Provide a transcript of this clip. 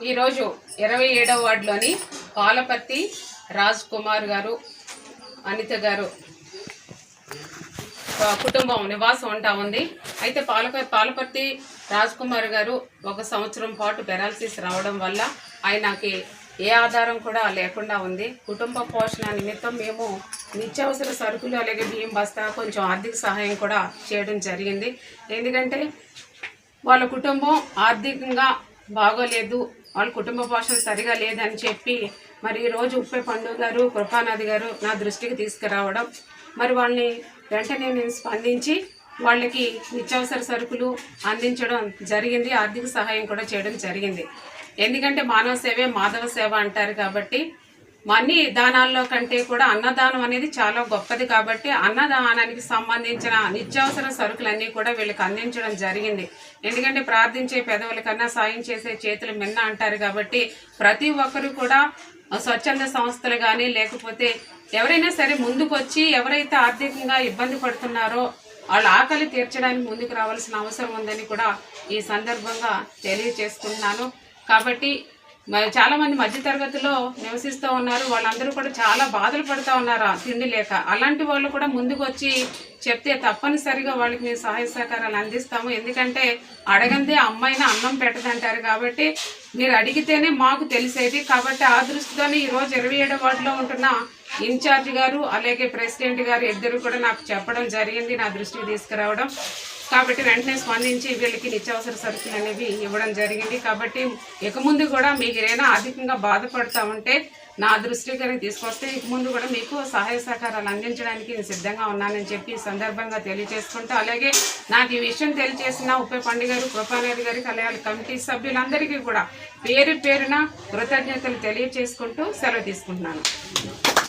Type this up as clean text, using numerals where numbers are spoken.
ఈరోజు 27వ వార్డులోని పాలపర్తి రాజ్ కుమార్ గారు అనిత గారు కుటుంబం నివాసం ఉంటా ఉంది. అయితే పాలపర్తి రాజ్ కుమార్ గారు 1 సంవత్సరం పాటు పెరాలసిస్ రావడం వల్ల ఆయనకి ఏ ఆధారం కూడా లేకుండా ఉంది. కుటుంబ పోషణ నిమిత్తం మేము నిత్యావసర సరుకులు అలాగే బియ్యం బస్తా కొంచెం ఆర్థిక సహాయం కూడా చేయడం జరిగింది. ఎందుకంటే వాళ్ళ కుటుంబం ఆర్థికంగా బాగోలేదు, వాళ్ళ కుటుంబ పోషణ సరిగా లేదని చెప్పి మరి ఈరోజు ఉప్పే పండు గారు కృపానాథ్ గారు నా దృష్టికి తీసుకురావడం, మరి వాళ్ళని వెంటనే నేను స్పందించి వాళ్ళకి నిత్యావసర సరుకులు అందించడం జరిగింది. ఆర్థిక సహాయం కూడా చేయడం జరిగింది. ఎందుకంటే మానవ సేవే మాధవ సేవ అంటారు కాబట్టి అన్ని దానాల్లో కంటే కూడా అన్నదానం అనేది చాలా గొప్పది. కాబట్టి అన్నదానానికి సంబంధించిన నిత్యావసర సరుకులన్నీ కూడా వీళ్ళకి అందించడం జరిగింది. ఎందుకంటే ప్రార్థించే పెదవుల కన్నా సాయం చేసే చేతులు మిన్న అంటారు కాబట్టి ప్రతి ఒక్కరు కూడా స్వచ్ఛంద సంస్థలు కానీ లేకపోతే ఎవరైనా సరే ముందుకు వచ్చి ఎవరైతే ఆర్థికంగా ఇబ్బంది పడుతున్నారో వాళ్ళ ఆకలి తీర్చడానికి ముందుకు రావాల్సిన అవసరం ఉందని కూడా ఈ సందర్భంగా తెలియజేసుకుంటున్నాను. కాబట్టి చాలామంది మధ్యతరగతిలో నివసిస్తూ ఉన్నారు, వాళ్ళందరూ కూడా చాలా బాధలు పడుతూ ఉన్నారు తిండి లేక. అలాంటి వాళ్ళు కూడా ముందుకు వచ్చి చెప్తే తప్పనిసరిగా వాళ్ళకి మేము సహాయ సహకారాలు అందిస్తాము. ఎందుకంటే అడగందే అమ్మాయినా అన్నం పెట్టదంటారు కాబట్టి మీరు అడిగితేనే మాకు తెలిసేది. కాబట్టి ఆ దృష్టితోనే ఈరోజు 27వ వార్డులో ఉంటున్న ఇన్ఛార్జ్ గారు అలాగే ప్రెసిడెంట్ గారు ఇద్దరు కూడా నాకు చెప్పడం జరిగింది, నా దృష్టికి తీసుకురావడం. కాబట్టి వెంటనే స్పందించి వీళ్ళకి నిత్యావసర సరుకులు అనేవి ఇవ్వడం జరిగింది. కాబట్టి ఇక ముందు కూడా మీకు ఏదైనా ఆర్థికంగా బాధపడుతూ ఉంటే నా దృష్టికి తీసుకొస్తే ఇక ముందు కూడా మీకు సహాయ సహకారాలు అందించడానికి నేను సిద్ధంగా ఉన్నానని చెప్పి సందర్భంగా తెలియజేసుకుంటూ, అలాగే నాకు ఈ విషయం తెలియజేసిన ఉప్పే పండు గారు కృపానాథ్ గారికి అలాగే కమిటీ సభ్యులందరికీ కూడా పేరు పేరున కృతజ్ఞతలు తెలియజేసుకుంటూ సెలవు తీసుకుంటున్నాను.